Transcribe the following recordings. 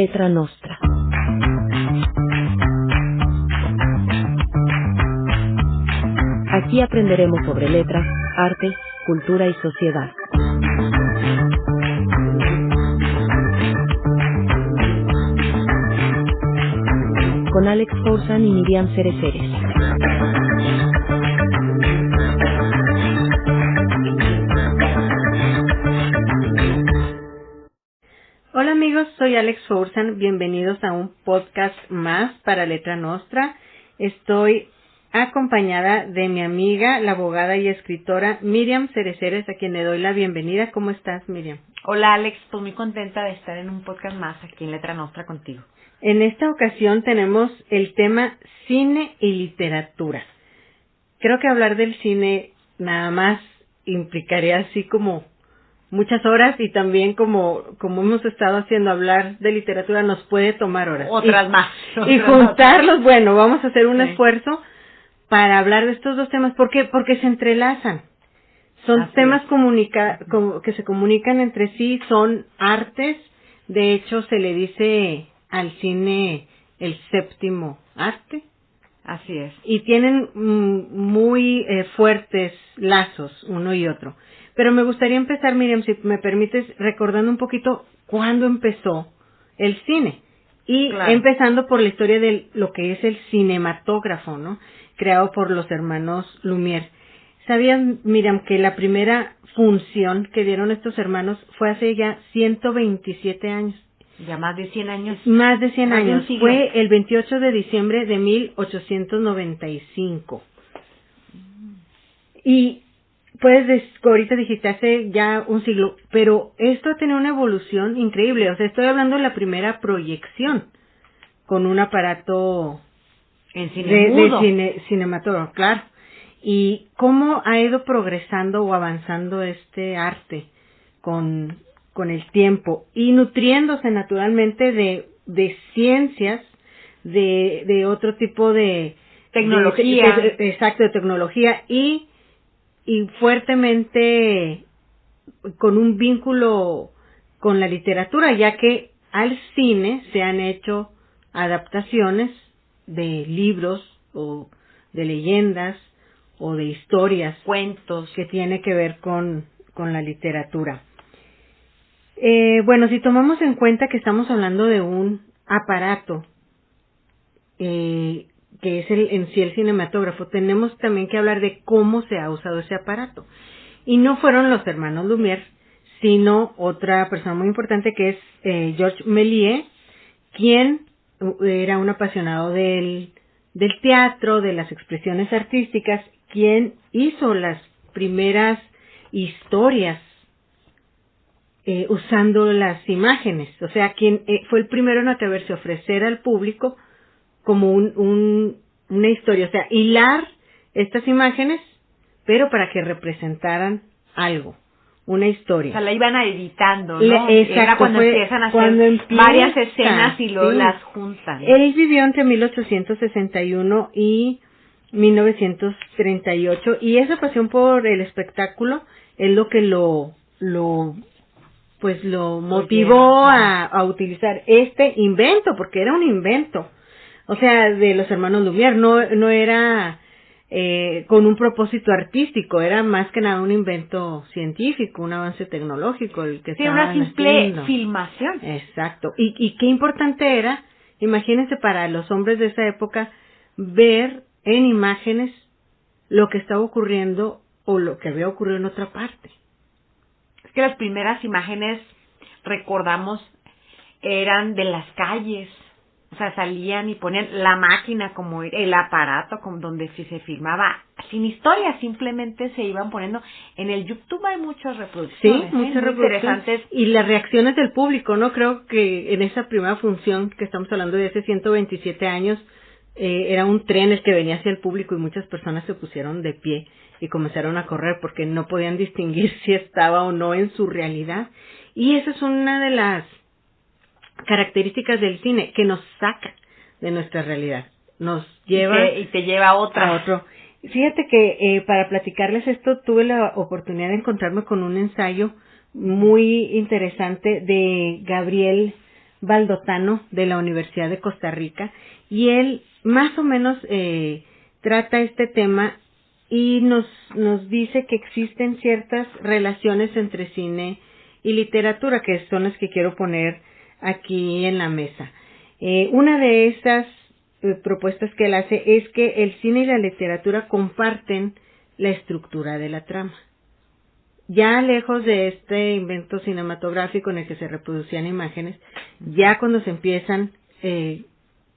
Letra Nostra. Aquí aprenderemos sobre letras, arte, cultura y sociedad. Con Alex Forzan y Miriam Cereceres. Hola amigos, soy Alex Forzan, bienvenidos a un podcast más para Letra Nostra. Estoy acompañada de mi amiga, la abogada y escritora Miriam Cereceres, a quien le doy la bienvenida. ¿Cómo estás, Miriam? Hola Alex, estoy muy contenta de estar en un podcast más aquí en Letra Nostra contigo. En esta ocasión tenemos el tema cine y literatura. Creo que hablar del cine nada más implicaría así como muchas horas, y también como hemos estado haciendo, hablar de literatura nos puede tomar horas. Otras más. Y juntarlos, bueno, vamos a hacer un esfuerzo para hablar de estos dos temas. ¿Por qué? Porque se entrelazan. Son Así temas que se comunican entre sí, son artes. De hecho, se le dice al cine el séptimo arte. Así es. Y tienen muy fuertes lazos uno y otro. Pero me gustaría empezar, Miriam, si me permites, recordando un poquito cuándo empezó el cine. Y claro, empezando por la historia de lo que es el cinematógrafo, ¿no? Creado por los hermanos Lumière. ¿Sabías, Miriam, que la primera función que dieron estos hermanos fue hace ya 127 años? Ya más de 100 años. Más de 100 más años. De fue el 28 de diciembre de 1895. Y pues ahorita dijiste hace ya un siglo, pero esto ha tenido una evolución increíble. O sea, estoy hablando de la primera proyección con un aparato en cine mudo. de cinematógrafo, claro. Y cómo ha ido progresando o avanzando este arte con el tiempo y nutriéndose naturalmente de ciencias, de otro tipo de tecnología. Exacto, de tecnología y fuertemente con un vínculo con la literatura, ya que al cine se han hecho adaptaciones de libros o de leyendas o de historias, cuentos, que tiene que ver con la literatura. Bueno, si tomamos en cuenta que estamos hablando de un aparato que es en sí el cinematógrafo, tenemos también que hablar de cómo se ha usado ese aparato. Y no fueron los hermanos Lumière, sino otra persona muy importante que es Georges Méliès, quien era un apasionado del teatro, de las expresiones artísticas, quien hizo las primeras historias usando las imágenes. O sea, quien fue el primero en atreverse a ofrecer al público como una historia, o sea, hilar estas imágenes, pero para que representaran algo, una historia. O sea, la iban editando, ¿no? Exacto, era cuando empiezan a hacer varias escenas y luego las juntan. Él vivió entre 1861 y 1938, y esa pasión por el espectáculo es lo que lo motivó a utilizar este invento, porque era un invento. O sea, de los hermanos Lumière, no era con un propósito artístico, era más que nada un invento científico, un avance tecnológico el que estaban una simple haciendo. filmación. Exacto. Y qué importante era, imagínense, para los hombres de esa época, ver en imágenes lo que estaba ocurriendo o lo que había ocurrido en otra parte. Es que las primeras imágenes, recordamos, eran de las calles. O sea, salían y ponían la máquina como el aparato donde se filmaba sin historia, simplemente se iban poniendo. En el YouTube hay muchas reproducciones. Sí, muchas reproducciones. Interesantes. Y las reacciones del público, ¿no? Creo que en esa primera función que estamos hablando de hace 127 años, era un tren el que venía hacia el público y muchas personas se pusieron de pie y comenzaron a correr porque no podían distinguir si estaba o no en su realidad. Y esa es una de las características del cine, que nos saca de nuestra realidad, nos lleva y te lleva a otro. Fíjate que para platicarles esto tuve la oportunidad de encontrarme con un ensayo muy interesante de Gabriel Baldotano de la Universidad de Costa Rica, y él más o menos trata este tema y nos dice que existen ciertas relaciones entre cine y literatura, que son las que quiero poner aquí en la mesa. Una de esas propuestas que él hace es que el cine y la literatura comparten la estructura de la trama. Ya lejos de este invento cinematográfico en el que se reproducían imágenes, ya cuando se empiezan,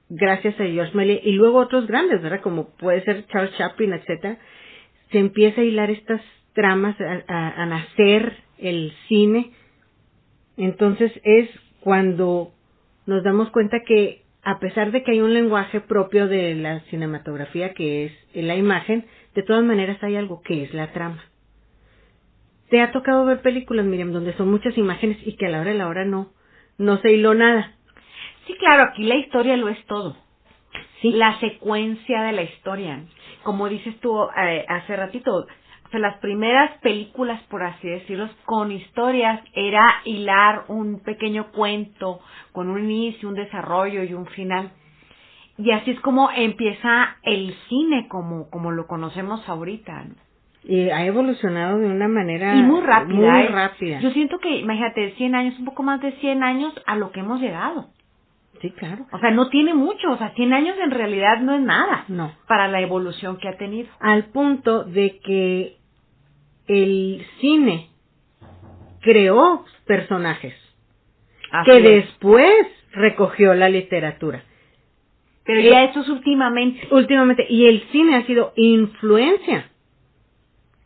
gracias a George Méliès y luego otros grandes, ¿verdad? Como puede ser Charles Chaplin, etcétera, se empieza a hilar estas tramas, a nacer el cine. Entonces es cuando nos damos cuenta que a pesar de que hay un lenguaje propio de la cinematografía que es la imagen, de todas maneras hay algo que es la trama. ¿Te ha tocado ver películas, Miriam, donde son muchas imágenes y que a la hora de la hora no se hiló nada? Sí, claro, aquí la historia lo es todo. Sí. La secuencia de la historia. Como dices tú hace ratito, o sea, las primeras películas, por así decirlo, con historias, era hilar un pequeño cuento con un inicio, un desarrollo y un final. Y así es como empieza el cine como lo conocemos ahorita, ¿no? Y ha evolucionado de una manera y muy rápida. Muy rápida. Yo siento que, imagínate, 100 años, un poco más de 100 años a lo que hemos llegado. Sí, claro. O sea, no tiene mucho, o sea, 100 años en realidad no es nada. No. Para la evolución que ha tenido. Al punto de que el cine creó personajes Así que es. después recogió la literatura. Pero ya eso es últimamente. Últimamente. Y el cine ha sido influencia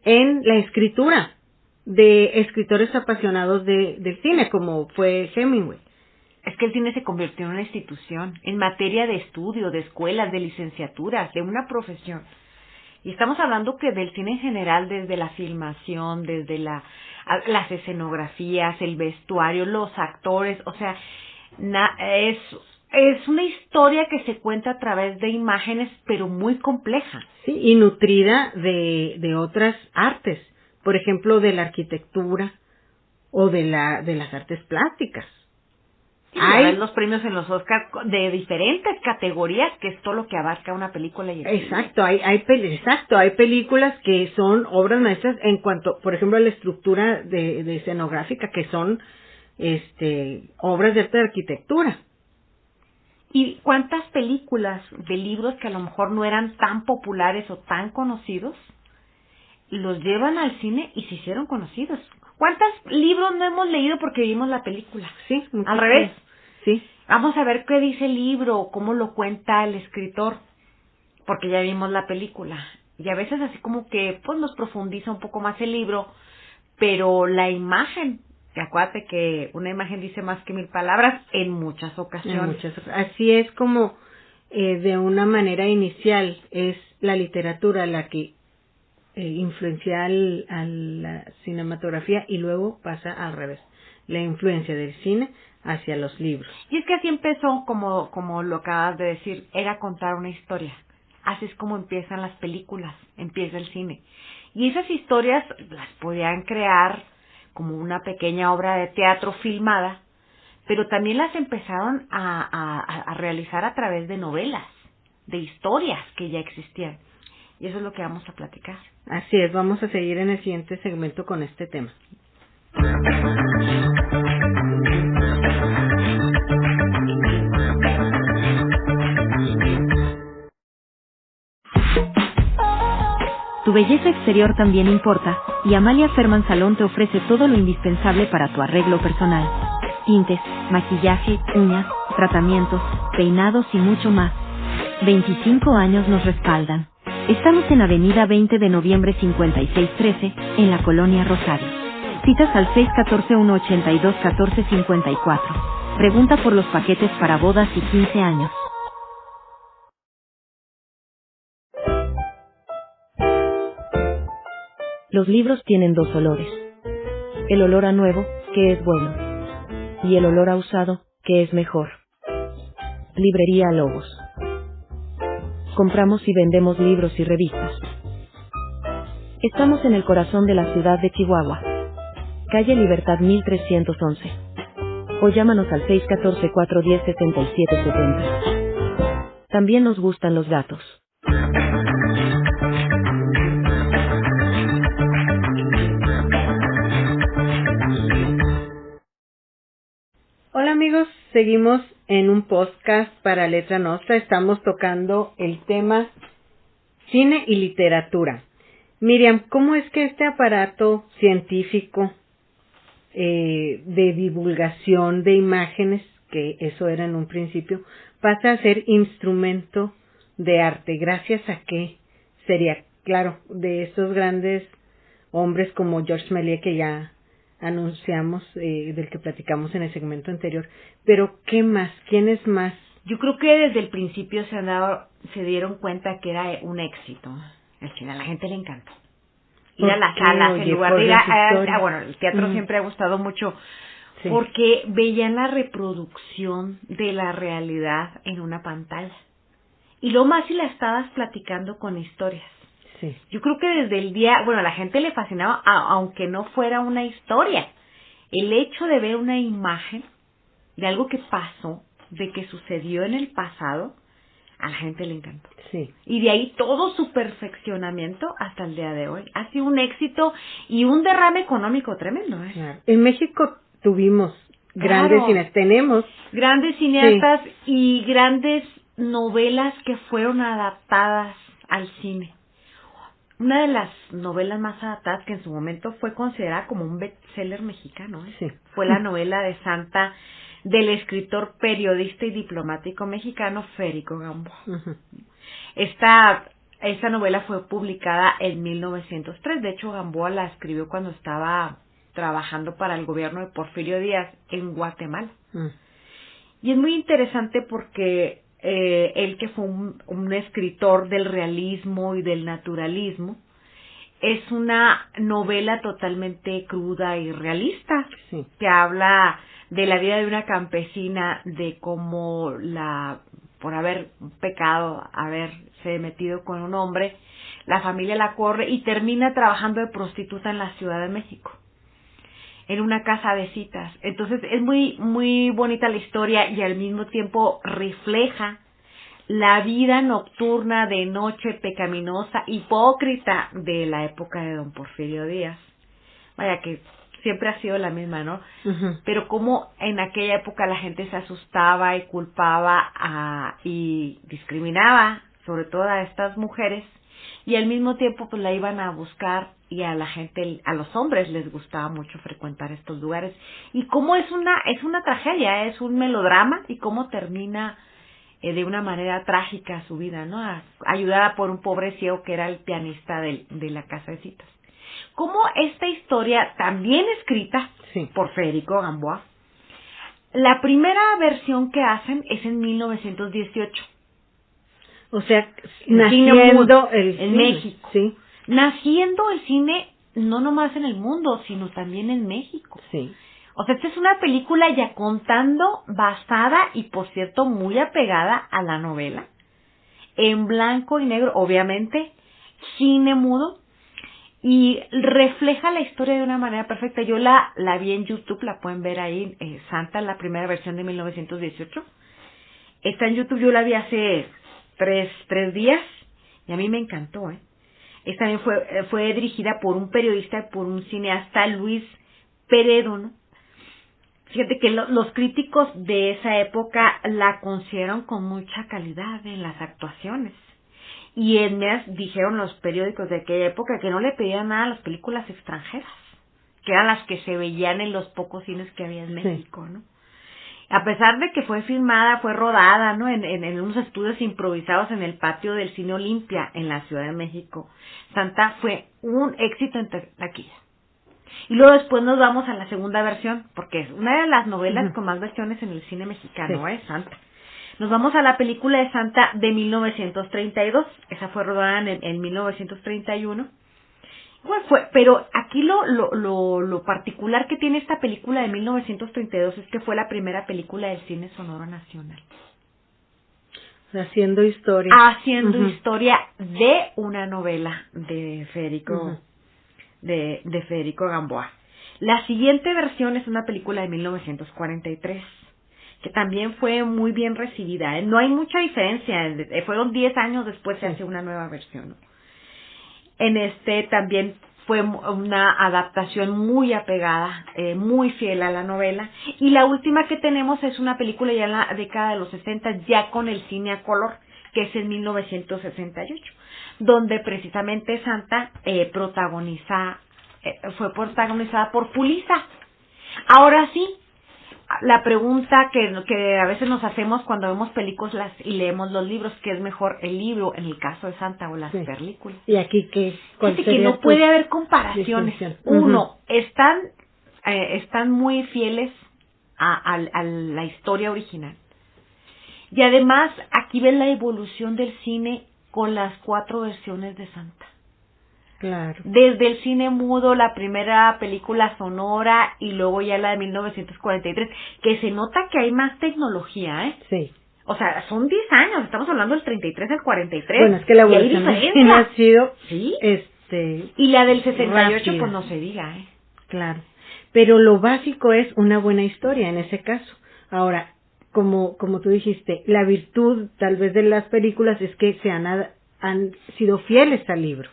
en la escritura de escritores apasionados del cine, como fue Hemingway. Es que el cine se convirtió en una institución, en materia de estudio, de escuelas, de licenciaturas, de una profesión. Y estamos hablando que del cine en general, desde la filmación, desde las escenografías, el vestuario, los actores, o sea, es una historia que se cuenta a través de imágenes, pero muy compleja. Sí, y nutrida de otras artes, por ejemplo, de la arquitectura o de las artes plásticas. Sí, hay los premios en los Oscars de diferentes categorías, que es todo lo que abarca una película. Y exacto, hay películas que son obras maestras en cuanto, por ejemplo, a la estructura de escenográfica, que son obras de arte de arquitectura. ¿Y cuántas películas de libros que a lo mejor no eran tan populares o tan conocidos los llevan al cine y se hicieron conocidos? ¿Cuántos libros no hemos leído porque vimos la película? Sí, al revés. Sí. Vamos a ver qué dice el libro, cómo lo cuenta el escritor, porque ya vimos la película. Y a veces así como que pues nos profundiza un poco más el libro, pero la imagen, acuérdate que una imagen dice más que 1000 palabras en muchas ocasiones. Así es como de una manera inicial es la literatura la que influencia a la cinematografía y luego pasa al revés, la influencia del cine hacia los libros. Y es que así empezó, como lo acabas de decir, era contar una historia. Así es como empiezan las películas, empieza el cine. Y esas historias las podían crear como una pequeña obra de teatro filmada, pero también las empezaron a realizar a través de novelas, de historias que ya existían. Y eso es lo que vamos a platicar. Así es, vamos a seguir en el siguiente segmento con este tema. Tu belleza exterior también importa, y Amalia Ferman Salón te ofrece todo lo indispensable para tu arreglo personal. Tintes, maquillaje, uñas, tratamientos, peinados y mucho más. 25 años nos respaldan. Estamos en Avenida 20 de Noviembre 5613, en la Colonia Rosario. Citas al 614-182-1454. Pregunta por los paquetes para bodas y 15 años. Los libros tienen dos olores. El olor a nuevo, que es bueno, y el olor a usado, que es mejor. Librería Lobos. Compramos y vendemos libros y revistas. Estamos en el corazón de la ciudad de Chihuahua. Calle Libertad 1311. o llámanos al 614-410-7770. También nos gustan los gatos. Hola amigos, seguimos en un podcast para Letra Nostra. Estamos tocando el tema cine y literatura. Miriam, ¿cómo es que este aparato científico de divulgación de imágenes, que eso era en un principio, pasa a ser instrumento de arte? ¿Gracias a qué sería? Claro, de estos grandes hombres como Georges Méliès, que ya anunciamos, del que platicamos en el segmento anterior, pero ¿qué más? ¿Quiénes más? Yo creo que desde el principio se dieron cuenta que era un éxito el cine, a la gente le encantó ir a las salas en lugar de ir bueno, el teatro siempre ha gustado mucho, sí, porque veían la reproducción de la realidad en una pantalla, y lo más si la estabas platicando con historias. Sí. Yo creo que desde el día, bueno, a la gente le fascinaba, aunque no fuera una historia, el hecho de ver una imagen de algo que pasó, de que sucedió en el pasado, a la gente le encantó. Sí. Y de ahí todo su perfeccionamiento hasta el día de hoy. Ha sido un éxito y un derrame económico tremendo, ¿eh? Claro. En México tuvimos grandes cineastas, tenemos grandes cineastas, sí, y grandes novelas que fueron adaptadas al cine. Una de las novelas más adaptadas que en su momento fue considerada como un bestseller mexicano, sí, fue la novela de Santa del escritor, periodista y diplomático mexicano Federico Gamboa. Uh-huh. Esta novela fue publicada en 1903. De hecho, Gamboa la escribió cuando estaba trabajando para el gobierno de Porfirio Díaz en Guatemala. Y es muy interesante porque él, que fue un escritor del realismo y del naturalismo, es una novela totalmente cruda y realista, sí, que habla de la vida de una campesina, de cómo por haber pecado, haberse metido con un hombre, la familia la corre y termina trabajando de prostituta en la Ciudad de México, en una casa de citas. Entonces es muy, muy bonita la historia y al mismo tiempo refleja la vida nocturna, de noche, pecaminosa, hipócrita de la época de don Porfirio Díaz. Vaya que siempre ha sido la misma, ¿no? Uh-huh. Pero como en aquella época la gente se asustaba y culpaba y discriminaba, sobre todo a estas mujeres, y al mismo tiempo pues la iban a buscar, y a la gente, a los hombres les gustaba mucho frecuentar estos lugares. Y cómo es una tragedia, es un melodrama, y cómo termina de una manera trágica su vida, ¿no? Ayudada por un pobre ciego que era el pianista de la casa de citas. Como esta historia, también escrita, sí, por Federico Gamboa, la primera versión que hacen es en 1918. O sea, naciendo el en cine, México. Sí. Naciendo el cine no nomás en el mundo, sino también en México. Sí. O sea, esta es una película ya contando, basada y, por cierto, muy apegada a la novela, en blanco y negro, obviamente, cine mudo, y refleja la historia de una manera perfecta. Yo la vi en YouTube, la pueden ver ahí, Santa, la primera versión de 1918. Está en YouTube, yo la vi hace tres días, y a mí me encantó, Esta también fue dirigida por un periodista y por un cineasta, Luis Peredo, ¿no? Fíjate que los críticos de esa época la consideraron con mucha calidad en las actuaciones. Y en dijeron los periódicos de aquella época que no le pedían nada a las películas extranjeras, que eran las que se veían en los pocos cines que había en México, ¿no? A pesar de que fue filmada, fue rodada, ¿no? En unos estudios improvisados en el patio del Cine Olimpia en la Ciudad de México, Santa fue un éxito en taquilla. Y luego después nos vamos a la segunda versión, porque es una de las novelas con más versiones en el cine mexicano, Santa. Nos vamos a la película de Santa de 1932. Esa fue rodada en 1931. Bueno, pero aquí lo particular que tiene esta película de 1932 es que fue la primera película del cine sonoro nacional. Haciendo historia. Haciendo historia de una novela de Federico, de Federico Gamboa. La siguiente versión es una película de 1943, que también fue muy bien recibida. No hay mucha diferencia, fueron 10 años después se hace una nueva versión, ¿no? En también fue una adaptación muy apegada, muy fiel a la novela. Y la última que tenemos es una película ya en la década de los 60, ya con el cine a color, que es en 1968, donde precisamente Santa fue protagonizada por Pulisa. Ahora sí, la pregunta que a veces nos hacemos cuando vemos películas y leemos los libros, ¿qué es mejor, el libro en el caso de Santa o las películas? Y aquí Fíjate que no puede haber comparaciones. Uno, están muy fieles a la historia original. Y además, aquí ven la evolución del cine con las 4 versiones de Santa. Claro. Desde el cine mudo, la primera película sonora y luego ya la de 1943, que se nota que hay más tecnología, ¿eh? Sí. O sea, son 10 años, estamos hablando del 33 al 43. Bueno, es que la evolución del cine ha sido... ¿Sí? Y la del 68, rápida. pues no se diga, ¿eh? Claro. Pero lo básico es una buena historia en ese caso. Ahora, como tú dijiste, la virtud tal vez de las películas es que han sido fieles al libro.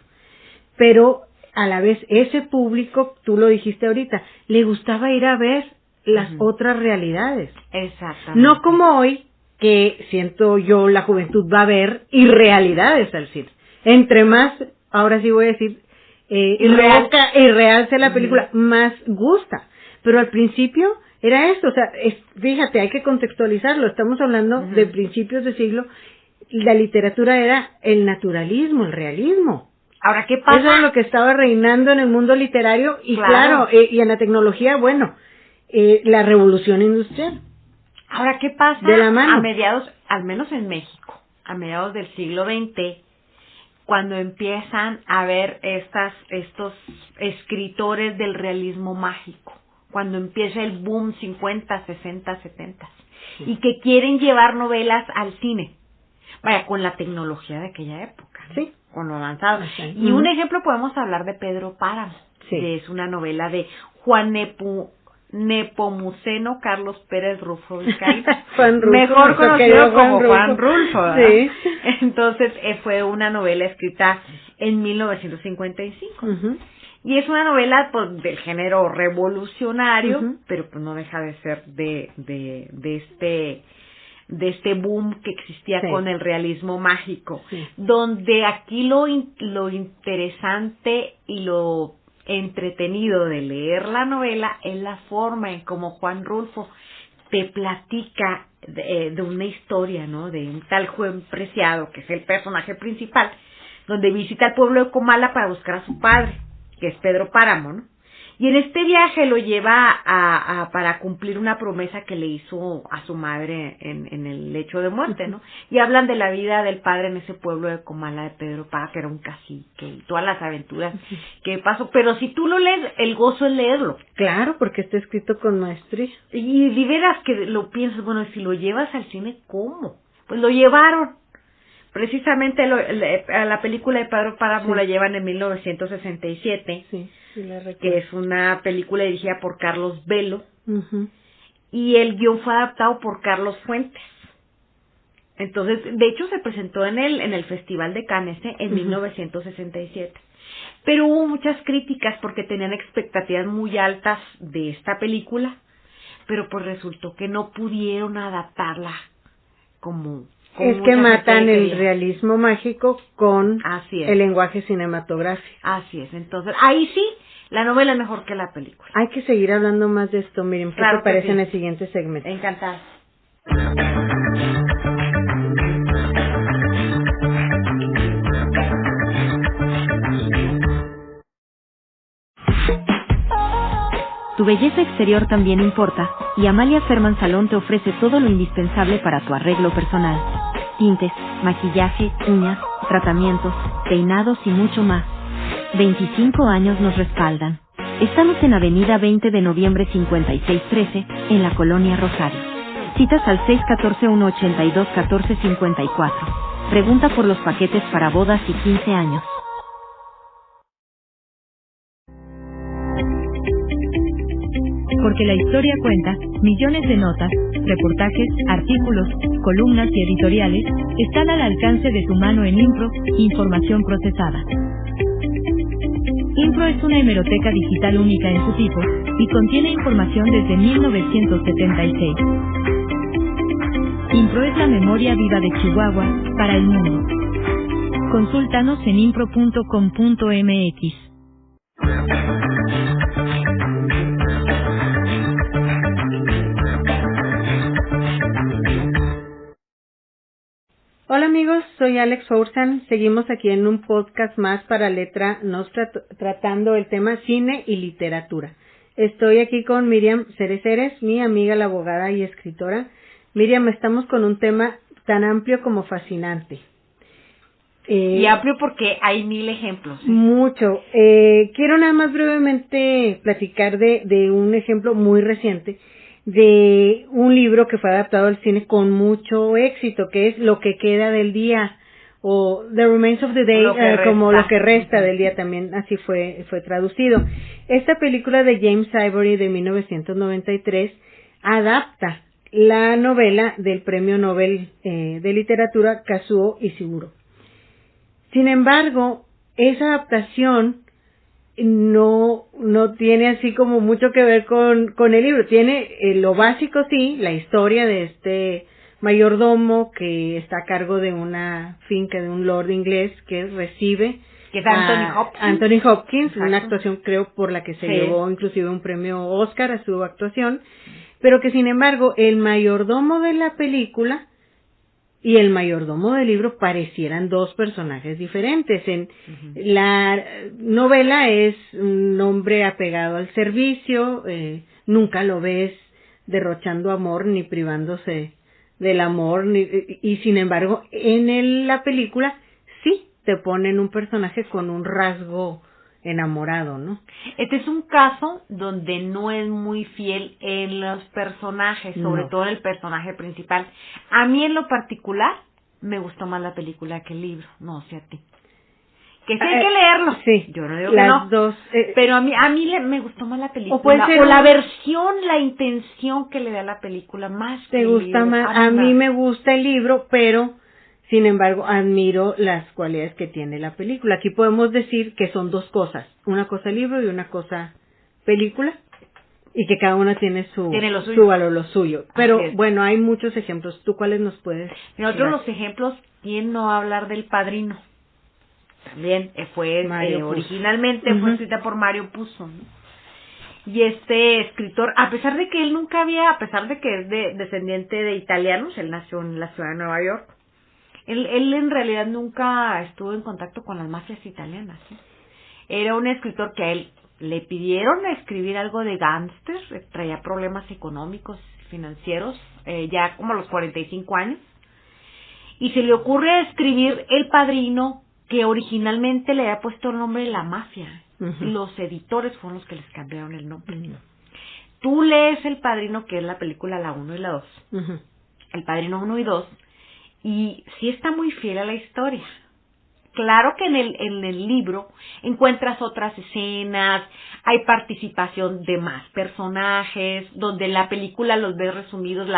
Pero a la vez ese público, tú lo dijiste ahorita, le gustaba ir a ver las otras realidades. Exactamente. No como hoy, que siento yo la juventud va a ver irrealidades al cine. Entre más, ahora sí voy a decir, irreal sea la película, más gusta. Pero al principio era esto, o sea, fíjate, hay que contextualizarlo, estamos hablando de principios de siglo, la literatura era el naturalismo, el realismo. Ahora, ¿qué pasa? Eso es lo que estaba reinando en el mundo literario y claro, y en la tecnología, bueno, la revolución industrial. Ahora, ¿qué pasa? De la mano. A mediados, al menos en México, a mediados del siglo XX, cuando empiezan a ver estos escritores del realismo mágico, cuando empieza el boom 50, 60, 70, y que quieren llevar novelas al cine, vaya, con la tecnología de aquella época, ¿no? Sí. Con lo avanzado. Okay. Y un ejemplo podemos hablar de Pedro Páramo, que es una novela de Juan Nepomuceno Carlos Pérez Rufo Vizcaíno, mejor conocido como Juan Rulfo, ¿verdad? Sí. Entonces fue una novela escrita en 1955. Y es una novela pues del género revolucionario, pero pues no deja de ser de este boom que existía con el realismo mágico, donde aquí lo interesante y lo entretenido de leer la novela es la forma en cómo Juan Rulfo te platica de una historia, ¿no? De un tal Juan Preciado, que es el personaje principal, donde visita el pueblo de Comala para buscar a su padre, que es Pedro Páramo, ¿no? Y en este viaje lo lleva para cumplir una promesa que le hizo a su madre en el lecho de muerte, ¿no? Y hablan de la vida del padre en ese pueblo de Comala de Pedro Páramo, que era un cacique, y todas las aventuras que pasó. Pero si tú lo lees, el gozo es leerlo. Claro, porque está escrito con maestría. Y veras que lo piensas, bueno, si lo llevas al cine, ¿cómo? Pues lo llevaron. Precisamente a la película de Pedro Páramo la llevan en 1967. Sí. Que es una película dirigida por Carlos Velo, y el guión fue adaptado por Carlos Fuentes. Entonces, de hecho, se presentó en el Festival de Cannes en 1967. Pero hubo muchas críticas porque tenían expectativas muy altas de esta película, pero pues resultó que no pudieron adaptarla como es que matan el realismo mágico con el lenguaje cinematográfico. Así es, entonces ahí sí, la novela es mejor que la película. Hay que seguir hablando más de esto, miren, ¿qué te parece en el siguiente segmento? Encantada. Tu belleza exterior también importa, y Amalia Ferman Salón te ofrece todo lo indispensable para tu arreglo personal. Tintes, maquillaje, uñas, tratamientos, peinados y mucho más. 25 años nos respaldan. Estamos en Avenida 20 de Noviembre 5613, en la Colonia Rosario. Citas al 614-182-1454. Pregunta por los paquetes para bodas y 15 años. Porque la historia cuenta, millones de notas, reportajes, artículos, columnas y editoriales están al alcance de tu mano en Impro, información procesada. Impro es una hemeroteca digital única en su tipo y contiene información desde 1976. Impro es la memoria viva de Chihuahua para el mundo. Consúltanos en impro.com.mx. Hola amigos, soy Alex Forzan. Seguimos aquí en un podcast más para Letra Nostra tratando el tema cine y literatura. Estoy aquí con Miriam Cereceres, mi amiga, la abogada y escritora. Miriam, estamos con un tema tan amplio como fascinante. Y amplio porque hay 1000 ejemplos. Mucho. Quiero nada más brevemente platicar de un ejemplo muy reciente de un libro que fue adaptado al cine con mucho éxito, que es Lo que queda del día, o The Remains of the Day, como lo que resta del día, también así fue traducido. Esta película de James Ivory de 1993 adapta la novela del Premio Nobel de Literatura Kazuo Ishiguro. Sin embargo, esa adaptación no tiene así como mucho que ver con el libro. Tiene lo básico, sí, la historia de este mayordomo que está a cargo de una finca de un lord inglés que recibe, que es Anthony Hopkins, Exacto. Una actuación creo por la que se llevó inclusive un premio Oscar a su actuación, pero que sin embargo el mayordomo de la película y el mayordomo del libro parecieran dos personajes diferentes. En la novela es un hombre apegado al servicio, nunca lo ves derrochando amor ni privándose del amor, y sin embargo en la película sí te ponen un personaje con un rasgo enamorado, ¿no? Este es un caso donde no es muy fiel en los personajes, sobre todo en el personaje principal. A mí en lo particular me gustó más la película que el libro, no sé a ti. Que sí hay que leerlo. Sí, yo no digo que no. Dos, pero a mí me gustó más la película. O la versión, la intención que le da la película más que el libro. ¿Te gusta más? A mí me gusta el libro, pero sin embargo, admiro las cualidades que tiene la película. Aquí podemos decir que son dos cosas. Una cosa libro y una cosa película. Y que cada una tiene su valor, lo suyo. Pero bueno, hay muchos ejemplos. ¿Tú cuáles nos puedes dar? Otro de los ejemplos, ¿quién no va a hablar del Padrino? También fue originalmente fue escrita por Mario Puzo, ¿no? Y este escritor, a pesar de que él nunca había, a pesar de que es descendiente de italianos, él nació en la ciudad de Nueva York. Él en realidad nunca estuvo en contacto con las mafias italianas, ¿sí? Era un escritor que a él le pidieron escribir algo de gángster, traía problemas económicos, financieros, ya como a los 45 años, y se le ocurre escribir El Padrino, que originalmente le había puesto el nombre de La Mafia. Los editores fueron los que les cambiaron el nombre. Tú lees El Padrino, que es la película la 1 y la 2, El Padrino 1 y 2, y sí está muy fiel a la historia. Claro que en el libro encuentras otras escenas, hay participación de más personajes, donde en la película los ves resumidos,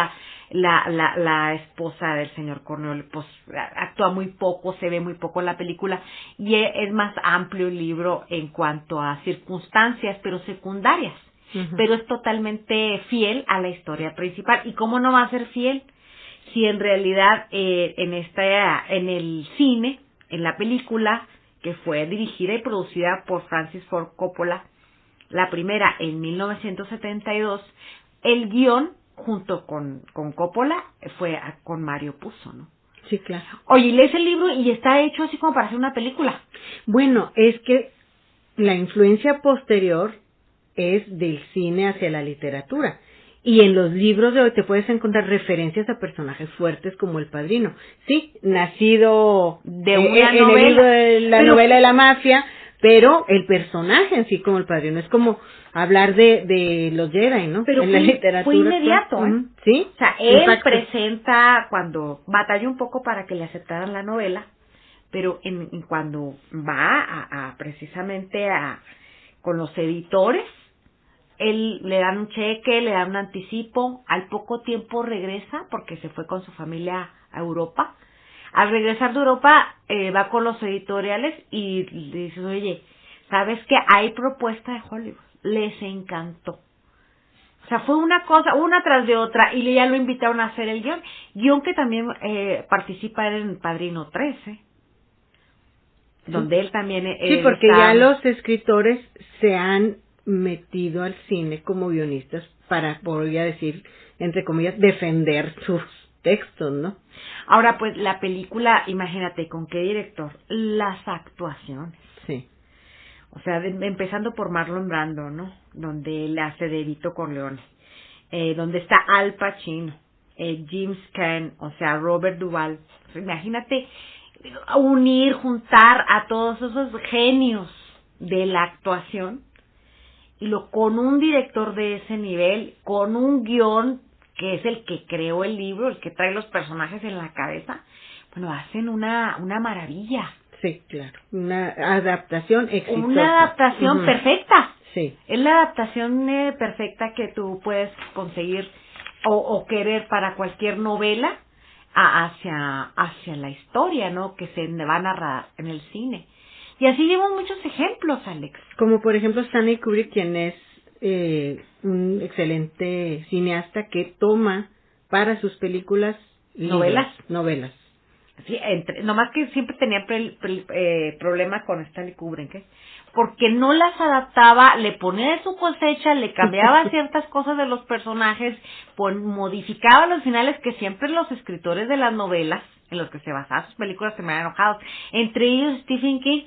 la esposa del señor Cornwell pues actúa muy poco, se ve muy poco en la película, y es más amplio el libro en cuanto a circunstancias, pero secundarias, pero es totalmente fiel a la historia principal. ¿Y cómo no va a ser fiel? Si en realidad en el cine, en la película, que fue dirigida y producida por Francis Ford Coppola, la primera en 1972, el guión junto con Coppola fue con Mario Puzo, ¿no? Sí, claro. Oye, lees el libro y está hecho así como para hacer una película. Bueno, es que la influencia posterior es del cine hacia la literatura. Y en los libros de hoy te puedes encontrar referencias a personajes fuertes como El Padrino. Sí, nacido de una en el libro de la novela de la mafia, pero el personaje en sí como El Padrino es como hablar de los Jedi, ¿no? Pero en la literatura fue inmediato, ¿sí? O sea, él presenta, cuando batalló un poco para que le aceptaran la novela, pero cuando va precisamente con los editores, él le dan un cheque, le dan un anticipo, al poco tiempo regresa porque se fue con su familia a Europa. Al regresar de Europa va con los editoriales y le dice, oye, ¿sabes qué? Hay propuesta de Hollywood. Les encantó. O sea, fue una cosa, una tras de otra, y ya lo invitaron a hacer el guión que también participa en Padrino 13, donde él también sí, porque ya los escritores se han metido al cine como guionistas para, voy a decir, entre comillas, defender sus textos, ¿no? Ahora, pues, la película, imagínate, ¿con qué director? Las actuaciones. Sí. O sea, empezando por Marlon Brando, ¿no? Donde él hace de Vito Corleone. Donde está Al Pacino, James Caan, o sea, Robert Duvall. O sea, imagínate juntar a todos esos genios de la actuación y con un director de ese nivel, con un guión que es el que creó el libro, el que trae los personajes en la cabeza, bueno, hacen una maravilla. Sí, claro, una adaptación exitosa. Una adaptación perfecta. Sí. Es la adaptación perfecta que tú puedes conseguir o querer para cualquier novela hacia la historia, ¿no? Que se va a narrar en el cine. Y así vemos muchos ejemplos, Alex. Como por ejemplo Stanley Kubrick, quien es un excelente cineasta que toma para sus películas novelas. Sí, nomás que siempre tenía problemas con Stanley Kubrick, porque no las adaptaba, le ponía de su cosecha, le cambiaba ciertas cosas de los personajes, modificaba los finales que siempre los escritores de las novelas en los que se basaban sus películas se me han enojado, entre ellos Stephen King.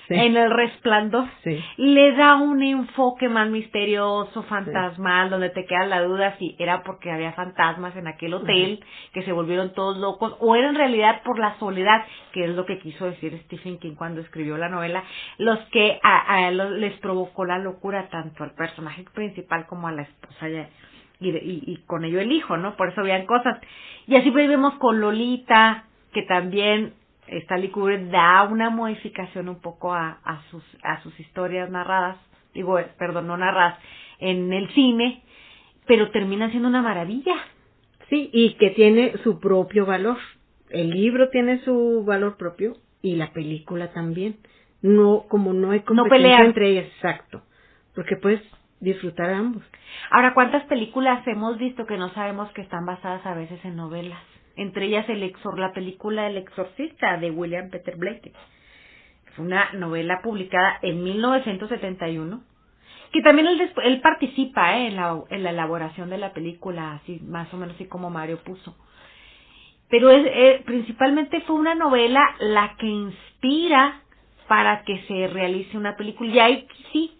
Sí. En El Resplandor, sí. Le da un enfoque más misterioso, fantasmal, sí. Donde te queda la duda si era porque había fantasmas en aquel hotel, que se volvieron todos locos, o era en realidad por la soledad, que es lo que quiso decir Stephen King cuando escribió la novela, los que les provocó la locura tanto al personaje principal como a la esposa y con ello el hijo, ¿no? Por eso habían cosas. Y así pues vemos con Lolita, que también Stanley Kubrick da una modificación un poco a sus historias narradas, no narradas, en el cine, pero termina siendo una maravilla. Sí, y que tiene su propio valor. El libro tiene su valor propio y la película también. No hay competencia entre ellas, exacto, porque puedes disfrutar ambos. Ahora, ¿cuántas películas hemos visto que no sabemos que están basadas a veces en novelas? Entre ellas la película El Exorcista de William Peter Blatty. Fue una novela publicada en 1971, que también él participa en la elaboración de la película, así más o menos así como Mario puso. Pero principalmente fue una novela la que inspira para que se realice una película. Y ahí sí,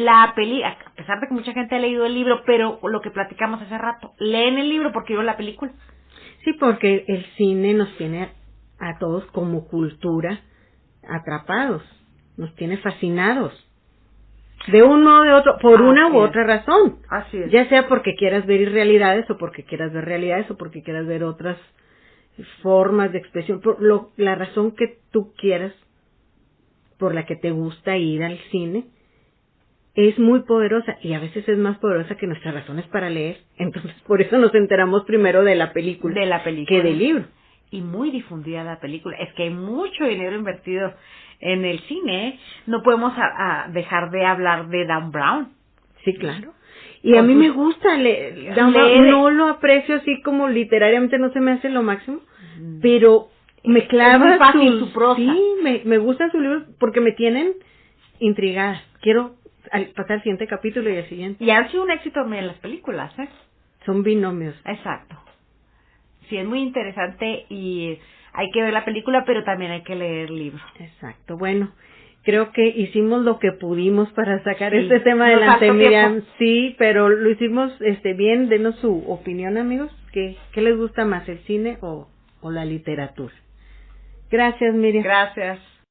a pesar de que mucha gente ha leído el libro, pero lo que platicamos hace rato, leen el libro porque vieron la película. Sí, porque el cine nos tiene a todos como cultura atrapados, nos tiene fascinados, de uno o de otro, por una u otra razón. Así es. Ya sea porque quieras ver irrealidades o porque quieras ver realidades o porque quieras ver otras formas de expresión, la razón que tú quieras, por la que te gusta ir al cine, es muy poderosa y a veces es más poderosa que nuestras razones para leer. Entonces, por eso nos enteramos primero de la película que del libro. Y muy difundida la película. Es que hay mucho dinero invertido en el cine, ¿eh? No podemos dejar de hablar de Dan Brown. Sí, claro. Y a mí me gusta leer. No lo aprecio así como literariamente, no se me hace lo máximo, pero me clava su prosa. Sí, me gustan sus libros porque me tienen intrigada. Quiero pasar al siguiente capítulo y al siguiente. Y han sido un éxito en las películas, ¿eh? Son binomios. Exacto. Sí, es muy interesante y hay que ver la película, pero también hay que leer el libro. Exacto. Bueno, creo que hicimos lo que pudimos para sacar este tema adelante, Miriam. Sí, pero lo hicimos bien. Denos su opinión, amigos. ¿Qué les gusta más, el cine o la literatura? Gracias, Miriam. Gracias.